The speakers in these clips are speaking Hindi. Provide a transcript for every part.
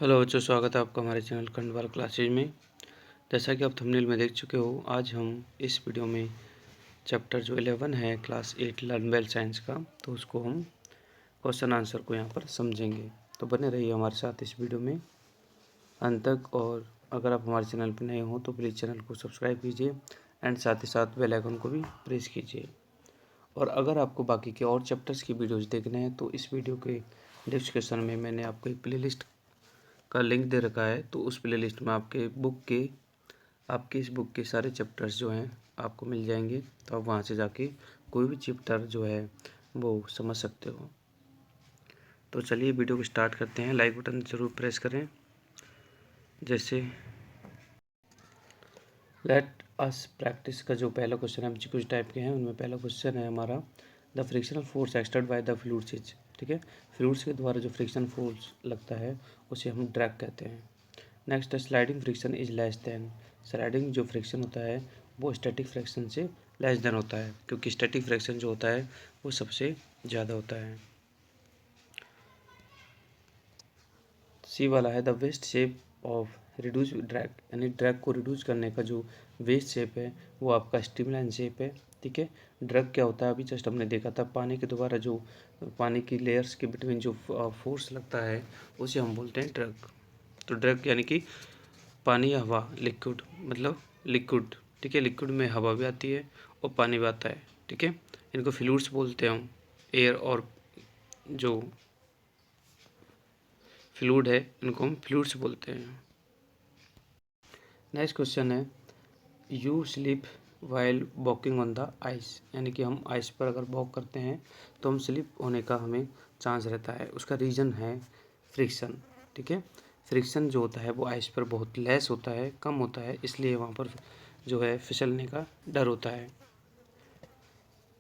हेलो बच्चों, स्वागत है आपका हमारे चैनल खंडवाल क्लासेज में। जैसा कि आप थंबनेल में देख चुके हो, आज हम इस वीडियो में चैप्टर जो 11 है क्लास 8 लर्न वेल साइंस का, तो उसको हम क्वेश्चन आंसर को यहाँ पर समझेंगे। तो बने रहिए हमारे साथ इस वीडियो में अंत तक। और अगर आप हमारे चैनल पर नए हो तो प्लीज़ चैनल को सब्सक्राइब कीजिए एंड साथ ही साथ बेल आइकन को भी प्रेस कीजिए। और अगर आपको बाकी के और चैप्टर्स की वीडियोज़ देखने हैं तो इस वीडियो के डिस्क्रिप्शन में मैंने आपको एक प्लेलिस्ट का लिंक दे रखा है। तो उस प्लेलिस्ट में आपके इस बुक के सारे चैप्टर्स जो हैं आपको मिल जाएंगे। तो आप वहाँ से जाके कोई भी चैप्टर जो है वो समझ सकते हो। तो चलिए वीडियो को स्टार्ट करते हैं। लाइक बटन ज़रूर प्रेस करें। जैसे लेट अस प्रैक्टिस का जो पहला क्वेश्चन है, कुछ टाइप के हैं, उनमें पहला क्वेश्चन है हमारा the frictional force exerted by the fluids is. ठीक है, फ्लूइड्स के द्वारा जो फ्रिक्शन फोर्स लगता है उसे हम ड्रैग कहते हैं। Next, sliding friction is less than. Sliding जो फ्रिक्शन होता है वो स्टैटिक फ्रिक्शन से लेस देन होता है, क्योंकि स्टैटिक फ्रिक्शन जो होता है वो सबसे ज़्यादा होता है। सी वाला है the best shape of reduce drag, यानी ड्रैग को रिड्यूस करने का जो वेस्ट शेप है वो आपका स्ट्रीमलाइन शेप है। ठीक है, ड्रैग क्या होता है, अभी जस्ट हमने देखा था, पानी के द्वारा जो पानी की लेयर्स के बिटवीन जो फोर्स लगता है उसे हम बोलते हैं ड्रैग। तो ड्रैग यानी कि पानी या हवा, लिक्विड मतलब लिक्विड। ठीक है, लिक्विड में हवा भी आती है और पानी भी आता है। ठीक है, इनको फ्लूइड्स बोलते हैं हम। एयर और जो फ्लूइड है इनको हम फ्लूइड्स बोलते हैं। नेक्स्ट क्वेश्चन है you slip while walking on the ice, यानी कि हम आइस पर अगर वॉक करते हैं तो हम स्लिप होने का हमें चांस रहता है। उसका रीज़न है फ्रिक्शन। ठीक है, फ्रिक्शन जो होता है वो आइस पर बहुत लेस होता है, कम होता है, इसलिए वहाँ पर जो है फिसलने का डर होता है।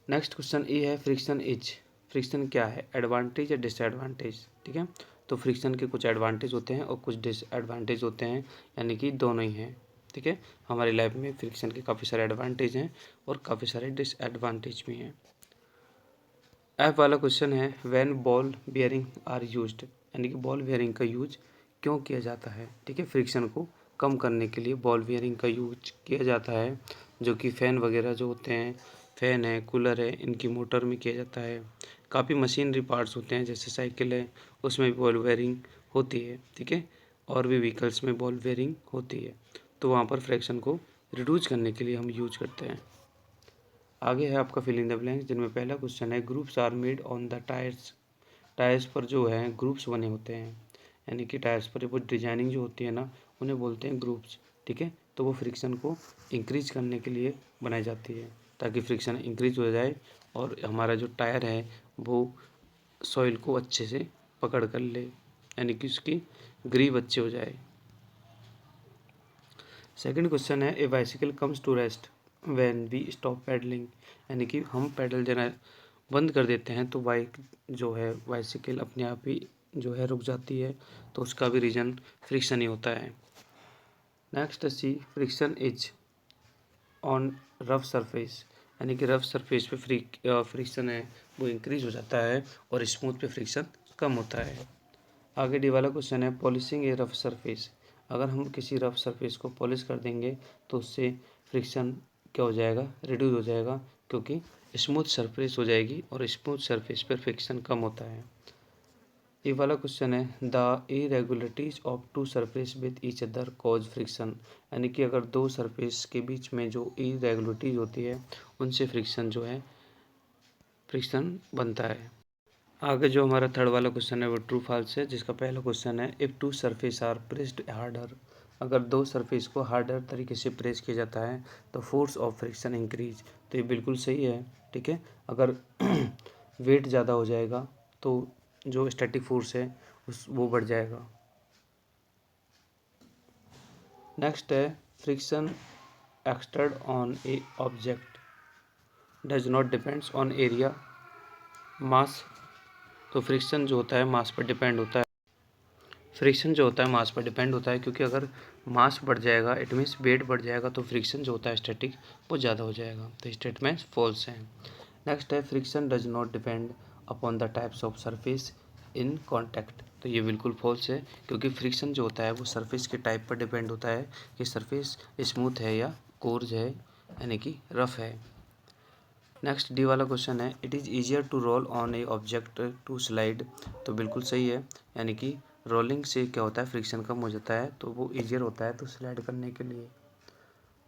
नेक्स्ट क्वेश्चन ये है फ्रिक्शन इज। फ्रिक्शन क्या है, एडवांटेज या डिसएडवांटेज। ठीक है, तो फ्रिक्शन के कुछ एडवांटेज होते हैं और कुछ डिसएडवांटेज होते हैं, यानी कि दोनों ही हैं। ठीक है, हमारी लाइफ में फ्रिक्शन के काफ़ी सारे एडवांटेज हैं और काफ़ी सारे डिसएडवांटेज भी हैं। एफ वाला क्वेश्चन है when ball bearing are used, यानी कि बॉल बियरिंग का यूज क्यों किया जाता है। ठीक है, फ्रिक्शन को कम करने के लिए बॉल बियरिंग का यूज किया जाता है, जो कि फ़ैन वगैरह जो होते हैं, फ़ैन है, कूलर है, इनकी मोटर में किया जाता है। काफ़ी मशीनरी पार्ट्स होते हैं, जैसे साइकिल है उसमें भी बॉल बेयरिंग होती है। ठीक है, और भी व्हीकल्स में बॉल बेयरिंग होती है, तो वहाँ पर फ्रिक्शन को रिड्यूस करने के लिए हम यूज करते हैं। आगे है आपका फिल इन द ब्लैंक्स, जिनमें पहला क्वेश्चन है grooves are made on the tyres. Tyres पर जो है ग्रुप्स बने होते हैं, यानी कि टायर्स पर वो डिजाइनिंग जो होती है ना, उन्हें बोलते हैं ग्रुप्स। ठीक है, तो वो फ्रिक्शन को इंक्रीज करने के लिए बनाई जाती है, ताकि फ्रिक्शन इंक्रीज हो जाए और हमारा जो टायर है वो सॉइल को अच्छे से पकड़ कर ले, यानी कि उसकी ग्रीप अच्छे हो जाए। सेकंड क्वेश्चन है a bicycle comes to rest when we stop pedalling, यानी कि हम पैडल देना बंद कर देते हैं तो बाइक जो है बाइसिकल अपने आप ही जो है रुक जाती है, तो उसका भी रीज़न फ्रिक्शन ही होता है। Next C friction is on rough surface, यानी कि रफ सरफेस पे फ्रिक्शन है वो इंक्रीज हो जाता है और स्मूथ पे फ्रिक्शन कम होता है। आगे डी वाला क्वेश्चन है पॉलिशिंग ए रफ सरफेस। अगर हम किसी रफ सरफेस को पॉलिश कर देंगे तो उससे फ्रिक्शन क्या हो जाएगा, रिड्यूस हो जाएगा, क्योंकि स्मूथ सरफेस हो जाएगी और स्मूथ सरफेस पर फ्रिक्शन कम होता है। ये वाला क्वेश्चन है the irregularities of two surface with each other cause friction, यानी कि अगर दो सरफेस के बीच में जो इरेगुलरिटीज होती है उनसे फ्रिक्शन जो है फ्रिक्शन बनता है। आगे जो हमारा थर्ड वाला क्वेश्चन है वो ट्रू फॉल्स है, जिसका पहला क्वेश्चन है if two surface are pressed harder. अगर दो सरफेस को हार्डर तरीके से प्रेस किया जाता है तो फोर्स ऑफ फ्रिक्शन इंक्रीज। तो ये बिल्कुल सही है। ठीक है, अगर वेट ज़्यादा हो जाएगा तो जो स्टैटिक फोर्स है वो बढ़ जाएगा। नेक्स्ट है friction exerted on a object does not depends on area मास। तो फ्रिक्शन जो होता है मास पर डिपेंड होता है। फ्रिक्शन जो होता है मास पर डिपेंड होता है, क्योंकि अगर मास बढ़ जाएगा इट मीन्स वेट बढ़ जाएगा तो फ्रिक्शन जो होता है स्टैटिक वो ज़्यादा हो जाएगा। तो स्टेटमेंट फॉल्स हैं। नेक्स्ट है friction does not depend upon the types of surface in contact. तो ये बिल्कुल फॉल्स है, क्योंकि फ्रिक्शन जो होता है वो सरफेस के टाइप पर डिपेंड होता है कि सरफेस स्मूथ है या कोर्ज है, यानी कि रफ है। नेक्स्ट डी वाला क्वेश्चन है, it is easier to roll on a object to slide. तो बिल्कुल सही है, यानी कि रोलिंग से क्या होता है, फ्रिक्शन कम हो जाता है, तो वो ईजियर होता है तो स्लाइड करने के लिए।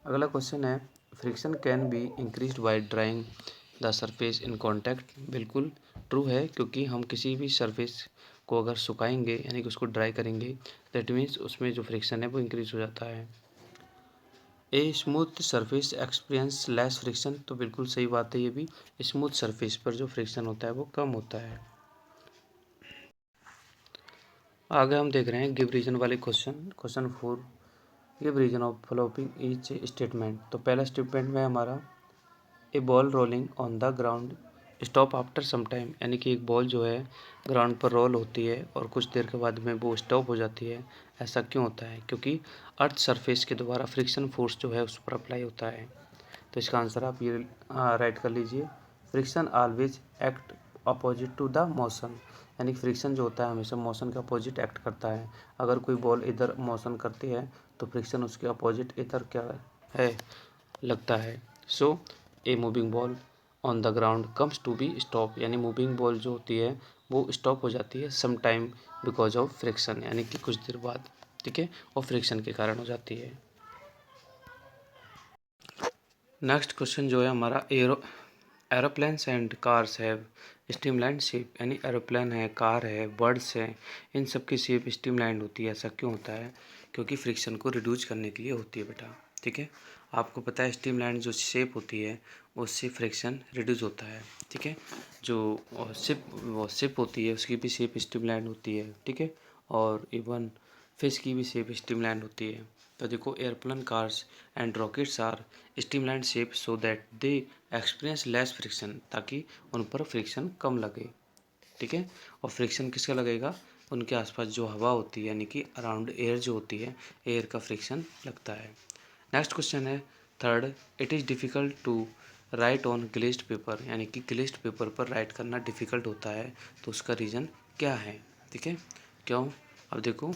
अगला क्वेश्चन है, friction can be increased by drawing the surface in contact. बिल्कुल ट्रू है, क्योंकि हम किसी भी सरफेस को अगर सुखाएंगे यानी कि उसको ड्राई करेंगे, दैट मीन्स उसमें जो फ्रिक्शन है वो इंक्रीज हो जाता है। A smooth surface experience less friction. तो बिल्कुल सही बात है, ये भी स्मूथ सरफेस पर जो फ्रिक्शन होता है वो कम होता है। आगे हम देख रहे हैं गिव रीजन वाले question 4, give reason of following each statement. तो पहला स्टेटमेंट में हमारा a ball rolling on the ground stop after some time, यानी कि एक बॉल जो है ग्राउंड पर रोल होती है और कुछ देर के बाद में वो स्टॉप हो जाती है। ऐसा क्यों होता है? क्योंकि अर्थ सरफेस के द्वारा फ्रिक्शन फोर्स जो है उस पर अप्लाई होता है। तो इसका आंसर आप ये राइट कर लीजिए, friction always act opposite to the motion, यानी फ्रिक्शन जो होता है हमेशा मोशन के अपोजिट एक्ट करता है। अगर कोई बॉल इधर मोशन करती है तो फ्रिक्शन उसके अपोजिट इधर क्या है, लगता है। So a moving ball on the ground comes to be stop, यानी मूविंग बॉल जो होती है वो स्टॉप हो जाती है some time because of friction, यानी कि कुछ देर बाद, ठीक है, और फ्रिक्शन के कारण हो जाती है। नेक्स्ट क्वेश्चन जो है हमारा, aeroplanes and cars have streamline shape, यानी एरोप्लेन है, कार है, बर्ड्स है, इन सब की शेप स्ट्रीमलाइन होती है। ऐसा क्यों होता है? क्योंकि फ्रिक्शन को रिड्यूस करने के लिए होती है बेटा, ठीक है। आपको पता है स्ट्रीमलाइन जो शेप होती है उससे फ्रिक्शन रिड्यूस होता है, ठीक है। जो शिप होती है उसकी भी शेप स्ट्रीमलाइन होती है, ठीक है। और इवन फिश की भी शेप स्ट्रीमलाइन होती है। तो देखो, airplane, cars and rockets are streamline shape so that they experience less friction, ताकि उन पर फ्रिक्शन कम लगे, ठीक है। और फ्रिक्शन किसका लगेगा? उनके आसपास जो हवा होती है, यानी कि अराउंड एयर जो होती है, एयर का फ्रिक्शन लगता है। नेक्स्ट क्वेश्चन है third, it is difficult to write on glazed paper, यानी कि ग्लेज्ड पेपर पर राइट करना डिफ़िकल्ट होता है, तो उसका रीज़न क्या है, ठीक है, क्यों? अब देखो,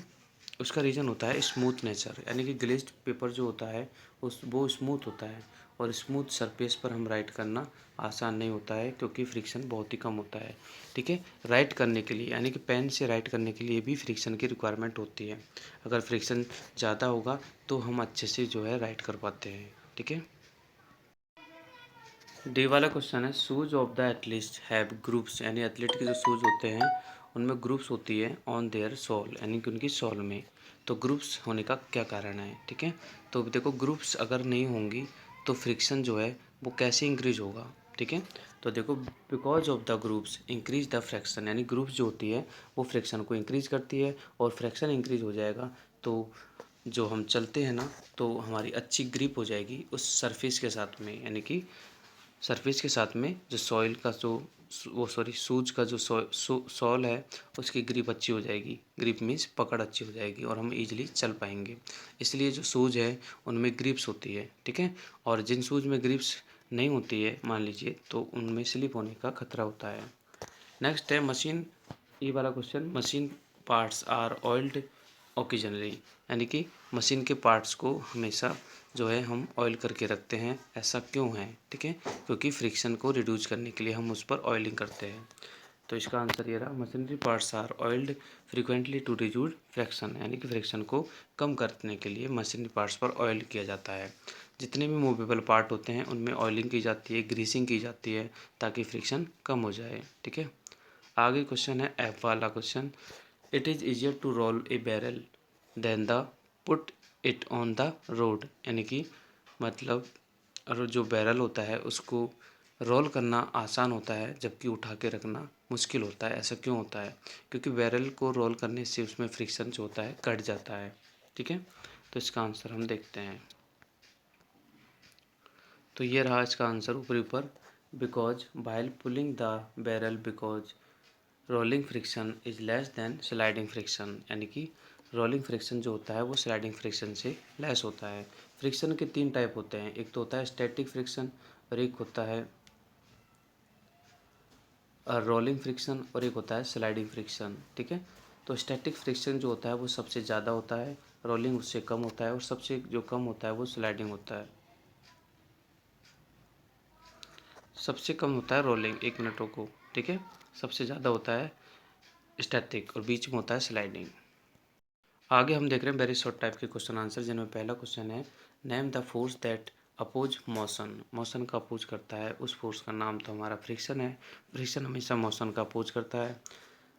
उसका रीज़न होता है स्मूथ नेचर, यानी कि ग्लेज्ड पेपर जो होता है वो स्मूथ होता है, और स्मूथ सरफेस पर हम राइट करना आसान नहीं होता है, क्योंकि फ्रिक्शन बहुत ही कम होता है, ठीक है। राइट करने के लिए, यानी कि पेन से राइट करने के लिए भी फ्रिक्शन की रिक्वायरमेंट होती है। अगर फ्रिक्शन ज़्यादा होगा तो हम अच्छे से जो है राइट कर पाते हैं, ठीक है। डी वाला क्वेश्चन है, shoes of the athlete have groups, यानी एथलीट के जो शूज होते हैं उनमें ग्रुप्स होती है ऑन देयर सोल, यानी कि उनकी सोल में। तो ग्रुप्स होने का क्या कारण है, ठीक है। तो देखो, ग्रुप्स अगर नहीं होंगी तो फ्रिक्शन जो है वो कैसे इंक्रीज होगा, ठीक है। तो देखो, because of the groups increase the fraction, यानी ग्रुप्स जो होती है वो फ्रैक्शन को इंक्रीज करती है, और फ्रैक्शन इंक्रीज हो जाएगा तो जो हम चलते हैं ना, तो हमारी अच्छी ग्रिप हो जाएगी उस सरफेस के साथ में, यानी कि सरफेस के साथ में जो सॉइल का शूज का जो सॉल है उसकी ग्रिप अच्छी हो जाएगी। ग्रिप मीन्स पकड़ अच्छी हो जाएगी और हम इजीली चल पाएंगे। इसलिए जो शूज है उनमें ग्रिप्स होती है, ठीक है। और जिन शूज में ग्रिप्स नहीं होती है, मान लीजिए, तो उनमें स्लिप होने का खतरा होता है। नेक्स्ट है मशीन, ये वाला क्वेश्चन, machine parts are oiled occasionally, यानी कि मशीन के पार्ट्स को हमेशा जो है हम ऑयल करके रखते हैं। ऐसा क्यों है, ठीक है, क्योंकि फ्रिक्शन को रिड्यूस करने के लिए हम उस पर ऑयलिंग करते हैं। तो इसका आंसर ये रहा, machinery parts are oiled frequently to reduce friction, यानी कि फ्रिक्शन को कम करने के लिए मशीनरी पार्ट्स पर ऑयल किया जाता है। जितने भी मूवेबल पार्ट होते हैं उनमें ऑयलिंग की जाती है, ग्रीसिंग की जाती है, ताकि फ्रिक्शन कम हो जाए, ठीक है। आगे क्वेश्चन है एफ वाला question, it is easier to roll a barrel than the put it on the road, यानी कि मतलब जो बैरल होता है उसको रोल करना आसान होता है, जबकि उठा के रखना मुश्किल होता है। ऐसा क्यों होता है? क्योंकि बैरल को रोल करने से उसमें फ्रिक्शन जो होता है कट जाता है, ठीक है। तो इसका आंसर हम देखते हैं। तो ये रहा इसका आंसर ऊपरी ऊपर, because while pulling the barrel because rolling friction is less than sliding friction, यानी कि रोलिंग फ्रिक्शन जो होता है वो स्लाइडिंग फ्रिक्शन से लेस होता है। फ्रिक्शन के 3 टाइप होते हैं, एक तो होता है स्टैटिक फ्रिक्शन और एक होता है रोलिंग फ्रिक्शन और एक होता है स्लाइडिंग फ्रिक्शन। ठीक है, तो स्टैटिक फ्रिक्शन जो होता है वो सबसे ज़्यादा होता है, रोलिंग उससे कम होता है और सबसे जो कम होता है वो स्लाइडिंग होता है। सबसे कम होता है रोलिंग, 1 मिनट रुको। ठीक है, सबसे ज़्यादा होता है स्टैटिक और बीच में होता है स्लाइडिंग। आगे हम देख रहे हैं वेरी शॉर्ट टाइप के क्वेश्चन आंसर, जिनमें पहला क्वेश्चन है name the force that oppose motion. Motion का अपोज करता है, उस फोर्स का नाम तो हमारा फ्रिक्शन है। फ्रिक्शन हमेशा मोशन का अपोज करता है।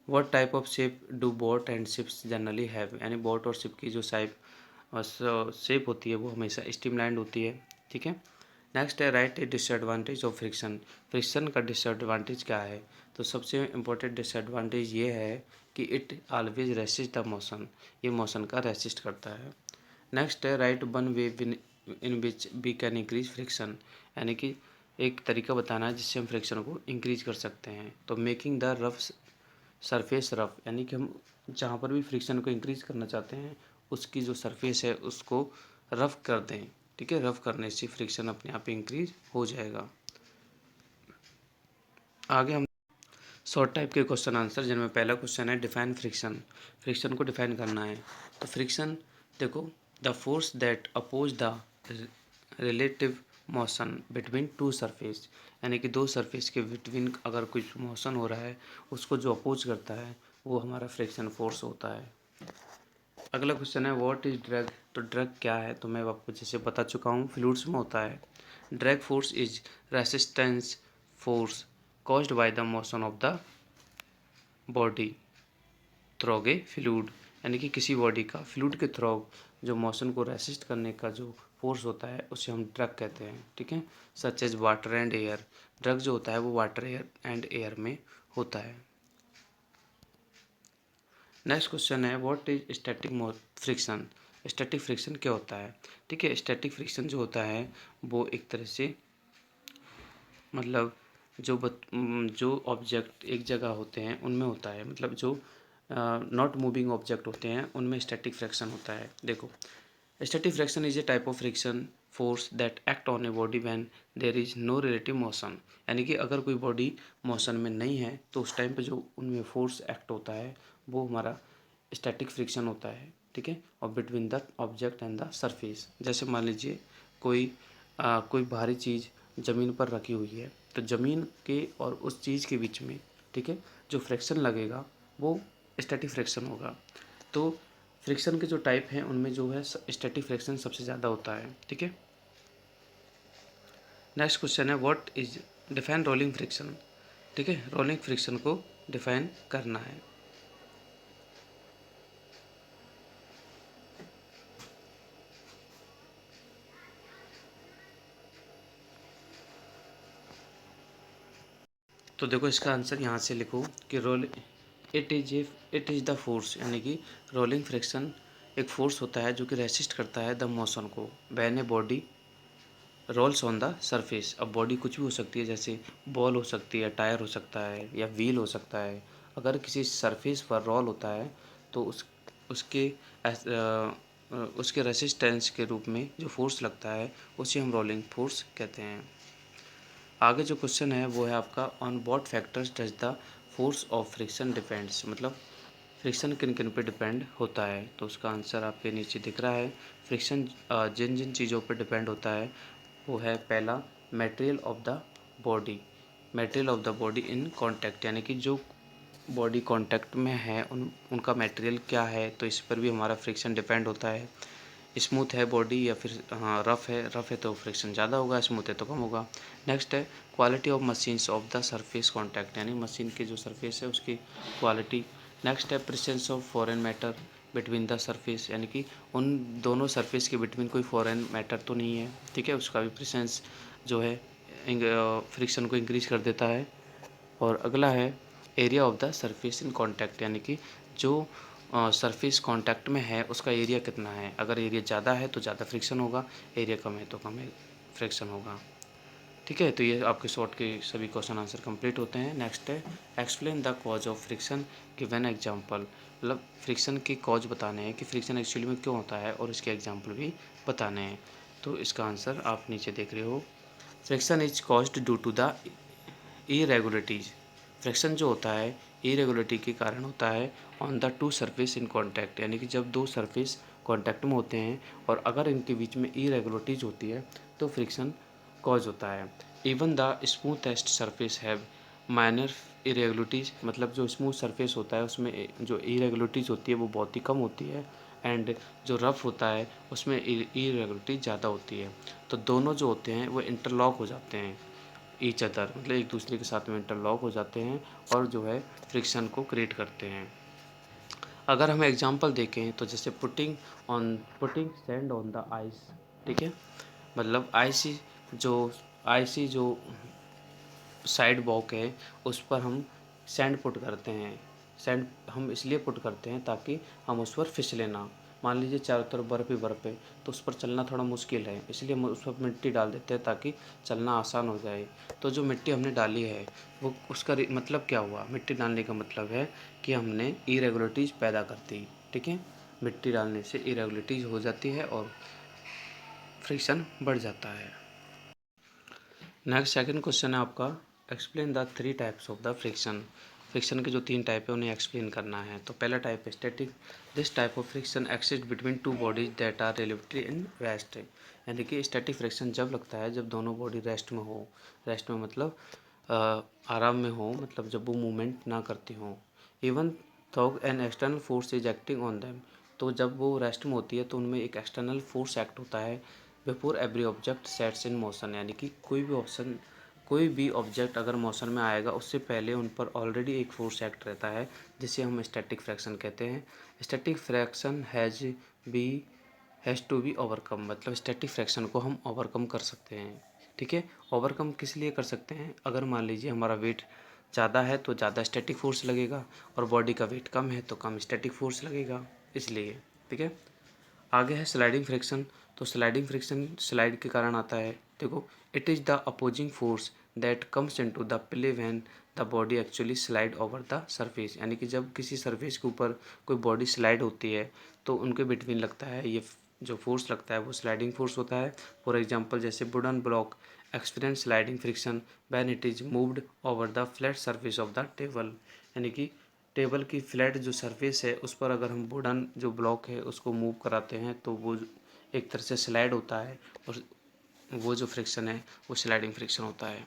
What type of shape do boat and ships generally have, यानी बोट और शिप की जो शेप होती है वो हमेशा स्ट्रीमलाइंड होती है। ठीक है, नेक्स्ट है write a disadvantage of friction. Friction का डिसएडवांटेज क्या है, तो सबसे इम्पोर्टेंट डिसएडवांटेज ये है कि it always resist the motion, ये मोशन का रेसिस्ट करता है। नेक्स्ट है write one way in which we can increase friction, यानी कि एक तरीका बताना है जिससे हम फ्रिक्शन को इंक्रीज कर सकते हैं। तो making the rough surface rough, यानी कि हम जहाँ पर भी फ्रिक्शन को इंक्रीज करना चाहते हैं उसकी जो सरफेस है उसको रफ कर दें। ठीक है, रफ करने से फ्रिक्शन अपने आप इंक्रीज हो जाएगा। आगे हम शॉर्ट टाइप के क्वेश्चन आंसर, जिनमें पहला क्वेश्चन है डिफाइन फ्रिक्शन। फ्रिक्शन को डिफाइन करना है। तो फ्रिक्शन देखो, the force that oppose the relative motion between two surface, यानी कि दो सरफेस के बिटवीन अगर कुछ मोशन हो रहा है उसको जो अपोज करता है वो हमारा फ्रिक्शन फोर्स होता है। अगला क्वेश्चन है व्हाट इज ड्रैग। तो ड्रैग क्या है, तो मैं आपको जैसे बता चुका हूँ, फ्लूइड्स में होता है। Drag force is resistance force caused by the motion of the body through a fluid, यानी कि किसी बॉडी का फ्लूइड के थ्रू जो मोशन को रेसिस्ट करने का जो फोर्स होता है उसे हम ड्रग कहते हैं। ठीक है, such as water and air. Drag जो होता है वो वाटर एयर एंड एयर में होता है। नेक्स्ट क्वेश्चन है what is static friction. Static friction क्या होता है। ठीक है, स्टैटिक फ्रिक्शन जो होता है वो एक तरह से मतलब जो ऑब्जेक्ट एक जगह होते हैं उनमें होता है, मतलब जो नॉट मूविंग ऑब्जेक्ट होते हैं उनमें स्टैटिक फ्रिक्शन होता है। देखो, static friction is a type of friction force that act on a body when there is no relative motion, यानी कि अगर कोई बॉडी मोशन में नहीं है तो उस टाइम पे जो उनमें फोर्स एक्ट होता है वो हमारा स्टैटिक फ्रिक्शन होता है। ठीक है, और between the object and the surface, जैसे मान लीजिए कोई भारी चीज़ ज़मीन पर रखी हुई है तो ज़मीन के और उस चीज़ के बीच में, ठीक है, जो फ्रिक्शन लगेगा वो स्टैटिक फ्रिक्शन होगा। तो फ्रिक्शन के जो टाइप हैं उनमें जो है स्टैटिक फ्रिक्शन सबसे ज़्यादा होता है। ठीक है, नेक्स्ट क्वेश्चन है what is define rolling friction. ठीक है, रोलिंग फ्रिक्शन को डिफाइन करना है। तो देखो इसका आंसर यहाँ से लिखो कि roll it is the force, यानी कि रोलिंग फ्रिक्शन एक फोर्स होता है जो कि रेसिस्ट करता है द मोशन को when a body rolls on the surface. अब बॉडी कुछ भी हो सकती है, जैसे बॉल हो सकती है, टायर हो सकता है या व्हील हो सकता है। अगर किसी सरफेस पर रोल होता है तो उसके उसके रेसिस्टेंस के रूप में जो फोर्स लगता है उसे हम रोलिंग फोर्स कहते हैं। आगे जो क्वेश्चन है वो है आपका on what factors does the force of friction depends, मतलब फ्रिक्शन किन किन पे डिपेंड होता है। तो उसका आंसर आपके नीचे दिख रहा है। फ्रिक्शन जिन जिन चीज़ों पर डिपेंड होता है वो है पहला material of the body. Material of the body in contact, यानी कि जो बॉडी कांटेक्ट में है उनका मटेरियल क्या है, तो इस पर भी हमारा फ्रिक्शन डिपेंड होता है। स्मूथ है बॉडी या फिर हाँ रफ़ है तो फ्रिक्शन ज़्यादा होगा, स्मूथ है तो कम होगा। नेक्स्ट है quality of machines of the surface contact, यानी मशीन की जो सरफेस है उसकी क्वालिटी। नेक्स्ट है presence of foreign matter between the surface, यानी कि उन दोनों सरफेस के बिटवीन कोई फॉरेन मैटर तो नहीं है। ठीक है, उसका भी प्रेजेंस जो है फ्रिक्शन को इंक्रीज कर देता है। और अगला है area of the surface in contact, यानी कि जो सरफेस कांटेक्ट में है उसका एरिया कितना है। अगर एरिया ज़्यादा है तो ज़्यादा फ्रिक्शन होगा, एरिया कम है तो कम है फ्रिक्शन होगा। ठीक है, तो ये आपके शॉर्ट के सभी क्वेश्चन आंसर कंप्लीट होते हैं। नेक्स्ट है explain the cause of friction given example, मतलब फ्रिक्शन के कॉज बताने हैं कि फ्रिक्शन एक्चुअली में क्यों होता है और इसके एग्जांपल भी बताने हैं। तो इसका आंसर आप नीचे देख रहे हो। Friction is caused due to the irregularities, friction जो होता है इरेगुलरिटी के कारण होता है on the two surface in contact, यानी कि जब दो सरफेस कांटेक्ट में होते हैं और अगर इनके बीच में इरेगुलरिटीज होती है तो फ्रिक्शन कॉज होता है। Even the smoothest surface have minor irregularities, मतलब जो स्मूथ सरफेस होता है उसमें जो इरेगुलरिटीज होती है वो बहुत ही कम होती है, एंड जो रफ होता है उसमें इरेगुलरिटीज ज़्यादा होती है। तो दोनों जो होते हैं वो इंटरलॉक हो जाते हैं ईच अदर, मतलब एक दूसरे के साथ में इंटरलॉक हो जाते हैं और जो है फ्रिक्शन को क्रिएट करते हैं। अगर हम एग्जांपल देखें तो जैसे putting sand on the ice, ठीक है, मतलब आइसी जो साइड वॉक है उस पर हम सैंड पुट करते हैं। सैंड हम इसलिए पुट करते हैं ताकि हम उस पर फिसले ना। मान लीजिए चारों तरफ बर्फ़ ही बर्फ़ है तो उस पर चलना थोड़ा मुश्किल है, इसलिए हम उस पर मिट्टी डाल देते हैं ताकि चलना आसान हो जाए। तो जो मिट्टी हमने डाली है वो उसका मतलब क्या हुआ, मिट्टी डालने का मतलब है कि हमने इरेगुलरिटीज़ पैदा कर दी, ठीक है। मिट्टी डालने से इरेगुलरिटीज़ हो जाती है और फ्रिक्शन बढ़ जाता है। नेक्स्ट सेकंड क्वेश्चन है आपका, explain the three types of the friction. Friction के जो तीन टाइप है उन्हें एक्सप्लेन करना है। तो पहला टाइप है static. This type of friction exist between two bodies that are relatively in rest, यानी कि स्टैटिक फ्रिक्शन जब लगता है जब दोनों बॉडी रेस्ट में हो। रेस्ट में मतलब आराम में हो, मतलब जब वो मूवमेंट ना करती हो। Even though an external force is acting on them, तो जब वो रेस्ट में होती है तो उनमें एक एक्सटर्नल फोर्स एक्ट होता है। Before every object sets in motion, यानी कि कोई भी ऑब्जेक्ट अगर मोशन में आएगा उससे पहले उन पर ऑलरेडी एक फोर्स एक्ट रहता है जिसे हम स्टैटिक फ्रैक्शन कहते हैं। Static friction has to be overcome, मतलब स्टैटिक फ्रैक्शन को हम ओवरकम कर सकते हैं, ठीक है। ओवरकम किस लिए कर सकते हैं, अगर मान लीजिए हमारा वेट ज़्यादा है तो ज़्यादा स्टैटिक फोर्स लगेगा और बॉडी का वेट कम है तो कम स्टैटिक फोर्स लगेगा, इसलिए, ठीक है। आगे है स्लाइडिंग फ्रिक्शन। तो स्लाइडिंग फ्रिक्शन स्लाइड के कारण आता है। देखो, it is the opposing force that comes into the play when the body actually slide over the surface, यानी कि जब किसी सरफेस के ऊपर कोई बॉडी स्लाइड होती है तो उनके बिटवीन लगता है ये जो फोर्स लगता है वो स्लाइडिंग फोर्स होता है। फॉर एग्जांपल जैसे wooden block experience sliding friction when it is moved over the flat surface of the table, यानी कि टेबल की फ्लैट जो सरफेस है उस पर अगर हम वुडन जो ब्लॉक है उसको मूव कराते हैं तो वो एक तरह से स्लाइड होता है और वो जो फ्रिक्शन है वो स्लाइडिंग फ्रिक्शन होता है।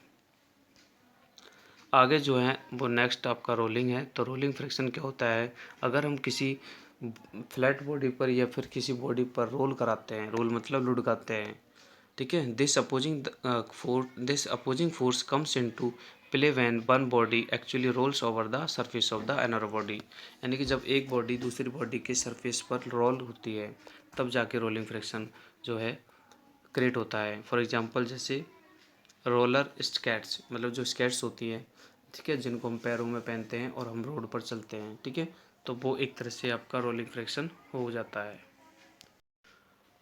आगे जो है वो नेक्स्ट आपका रोलिंग है। तो रोलिंग फ्रिक्शन क्या होता है, अगर हम किसी फ्लैट बॉडी पर या फिर किसी बॉडी पर रोल कराते हैं, रोल मतलब लुढ़काते हैं, ठीक है। This opposing force comes into play when one body actually rolls over the surface of the another body, यानी कि जब एक बॉडी दूसरी बॉडी के सरफेस पर रोल होती है तब जाके रोलिंग फ्रिक्शन जो है क्रिएट होता है। फॉर एग्जांपल जैसे रोलर स्केट्स, मतलब जो स्केट्स होती है, ठीक है, जिनको हम पैरों में पहनते हैं और हम रोड पर चलते हैं, ठीक है, तो वो एक तरह से आपका रोलिंग फ्रिक्शन हो जाता है।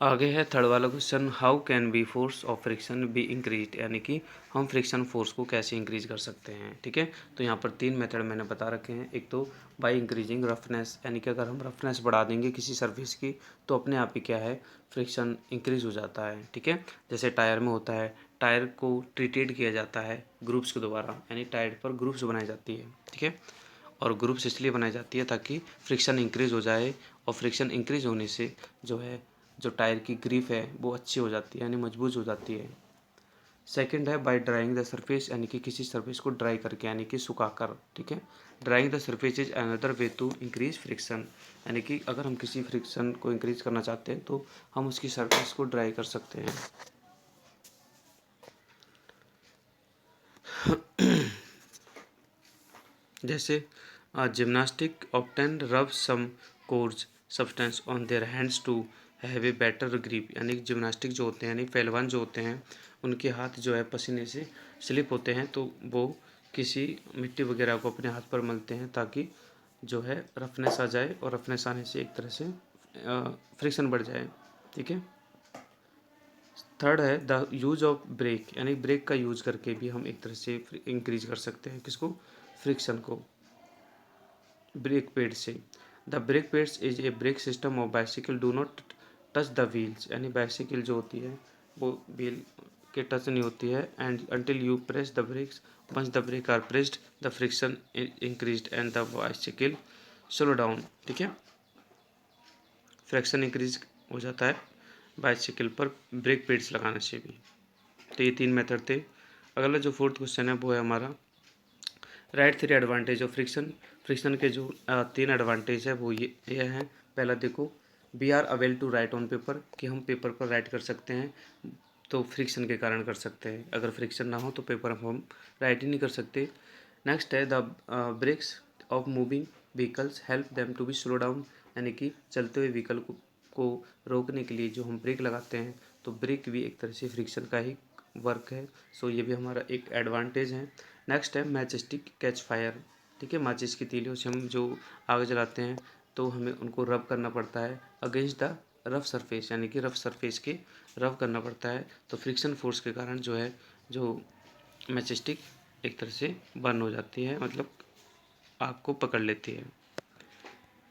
आगे है थर्ड वाला question, how can be force of friction be increase, यानी कि हम फ्रिक्शन फोर्स को कैसे इंक्रीज कर सकते हैं, ठीक है। तो यहाँ पर तीन मेथड मैंने बता रखे हैं। एक तो बाय इंक्रीजिंग रफनेस, यानी कि अगर हम रफनेस बढ़ा देंगे किसी सर्फेस की तो अपने आप ही क्या है फ्रिक्शन इंक्रीज हो जाता है, ठीक है। जैसे टायर में होता है, टायर को ट्रीटेड किया जाता है ग्रुप्स के द्वारा, यानी टायर पर ग्रुप्स बनाई जाती है, ठीक है। और ग्रुप्स इसलिए बनाई जाती है ताकि फ्रिक्शन इंक्रीज हो जाए, और फ्रिक्शन इंक्रीज होने से जो है जो टायर की ग्रिप है वो अच्छी हो जाती है, यानी मजबूत हो जाती है। सेकंड है बाय ड्राइंग द सरफेस, यानी कि किसी सरफेस को ड्राई करके, यानी कि सुखाकर, ठीक है। Drying the surface is another way to increase friction, यानी कि अगर हम किसी फ्रिक्शन को इंक्रीज करना चाहते हैं तो हम उसकी सरफेस को ड्राई कर सकते हैं। जैसे gymnastic often rub some coarse substance on their hands to have a better grip, यानी कि जिमनास्टिक जो होते हैं यानी पहलवान जो होते हैं उनके हाथ जो है पसीने से स्लिप होते हैं तो वो किसी मिट्टी वगैरह को अपने हाथ पर मलते हैं ताकि जो है रफनेस आ जाए, और रफनेस आने से एक तरह से फ्रिक्शन बढ़ जाए, ठीक है। थर्ड है द यूज ऑफ ब्रेक, यानी ब्रेक का यूज करके भी हम एक तरह से इंक्रीज कर सकते हैं किसको, फ्रिक्शन को, ब्रेक पैड से। The brake pads is a brake system of bicycle do not touch the wheels, यानी बाइसिकल जो होती है वो व्हील के टच नहीं होती है। And until you press the brakes, once the brake are pressed the friction increased and the bicycle slow down. ठीक है, फ्रिक्शन इंक्रीज हो जाता है बाइसिकल पर ब्रेक पेड्स लगाने से भी। तो ये 3 मेथड थे। अगला जो फोर्थ क्वेश्चन है वो है हमारा right 3 advantage of friction. Friction के जो 3 एडवांटेज है वो ये हैं। पहला देखो, we are able to write on paper, कि हम पेपर पर राइट कर सकते हैं, तो फ्रिक्शन के कारण कर सकते हैं। अगर फ्रिक्शन ना हो तो पेपर हम राइट ही नहीं कर सकते। नेक्स्ट है the brakes of moving vehicles help them to be slow down, यानी कि चलते हुए व्हीकल को रोकने के लिए जो हम ब्रेक लगाते हैं, तो ब्रेक भी एक तरह से फ्रिक्शन का ही वर्क है। सो ये भी हमारा एक एडवांटेज है। नेक्स्ट है मैचस्टिक कैच फायर। ठीक है, माचिस की तीलियों से हम जो आग जलाते हैं तो हमें उनको रब करना पड़ता है अगेंस्ट द रफ सरफेस, यानी कि रफ सरफेस के रब करना पड़ता है। तो फ्रिक्शन फोर्स के कारण जो है जो मैचस्टिक एक तरह से बर्न हो जाती है, मतलब आग को पकड़ लेती है।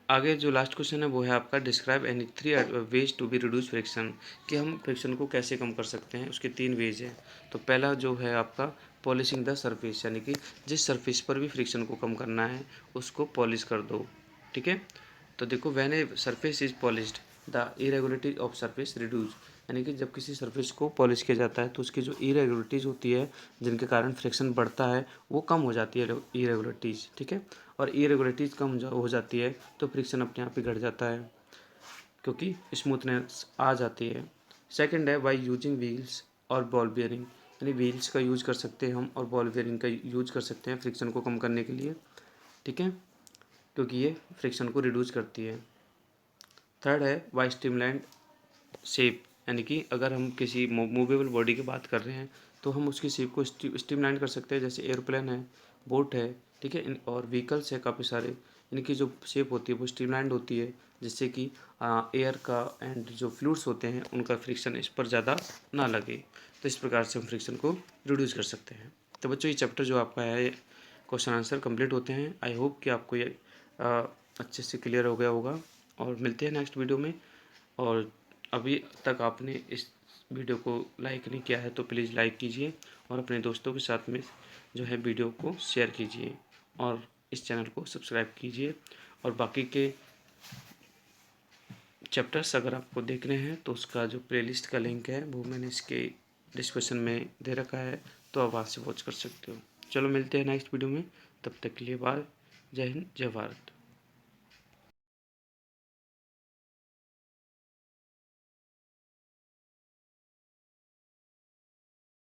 आगे जो लास्ट क्वेश्चन है वो है आपका describe any 3 ways to be reduce friction, कि हम फ्रिक्शन को कैसे कम कर सकते हैं। उसके 3 वेज हैं। तो पहला जो है आपका पॉलिशिंग द सरफेस, यानी कि जिस सरफेस पर भी फ्रिक्शन को कम करना है उसको पॉलिश कर दो। ठीक है, तो देखो when a surface is polished the irregularity of surface reduce, यानी कि जब किसी सरफेस को पॉलिश किया जाता है तो उसकी जो इरेगुलरिटीज़ होती है जिनके कारण फ्रिक्शन बढ़ता है वो कम हो जाती है इरेगुलरिटीज़। ठीक है, और इरेगुलरिटीज़ कम हो जाती है तो फ्रिक्शन अपने आप ही घट जाता है क्योंकि स्मूथनेस आ जाती है। सेकंड है बाय यूजिंग व्हील्स और बॉल बियरिंग, यानी व्हील्स का यूज कर सकते हैं हम और बॉल बियरिंग का यूज कर सकते हैं फ्रिक्शन को कम करने के लिए। ठीक है, क्योंकि ये फ्रिक्शन को रिड्यूस करती है। थर्ड है बाय स्टिमुलेंट शेप, यानी कि अगर हम किसी मूवेबल बॉडी की बात कर रहे हैं तो हम उसकी शेप को स्टिमुलेट कर सकते हैं, जैसे एयरप्लेन है, बोट है। ठीक है, और व्हीकल्स है काफ़ी सारे, इनकी जो शेप होती है वो स्टिमुलेट होती है जिससे कि एयर का एंड जो फ्लूइड्स होते हैं उनका फ्रिक्शन इस पर ज़्यादा ना लगे। तो इस प्रकार से हम फ्रिक्शन को रिड्यूस कर सकते हैं। तो बच्चों ये चैप्टर जो आपका है क्वेश्चन आंसर कंप्लीट होते हैं। आई होप कि आपको ये अच्छे से क्लियर हो गया होगा, और मिलते हैं नेक्स्ट वीडियो में। और अभी तक आपने इस वीडियो को लाइक नहीं किया है तो प्लीज़ लाइक कीजिए और अपने दोस्तों के साथ में जो है वीडियो को शेयर कीजिए और इस चैनल को सब्सक्राइब कीजिए। और बाकी के चैप्टर्स अगर आपको देखने हैं तो उसका जो प्लेलिस्ट का लिंक है वो मैंने इसके डिस्क्रिप्शन में दे रखा है, तो आप वहाँ से वॉच कर सकते हो। चलो मिलते हैं नेक्स्ट वीडियो में, तब तक के लिए बाय। जय हिंद, जय भारत।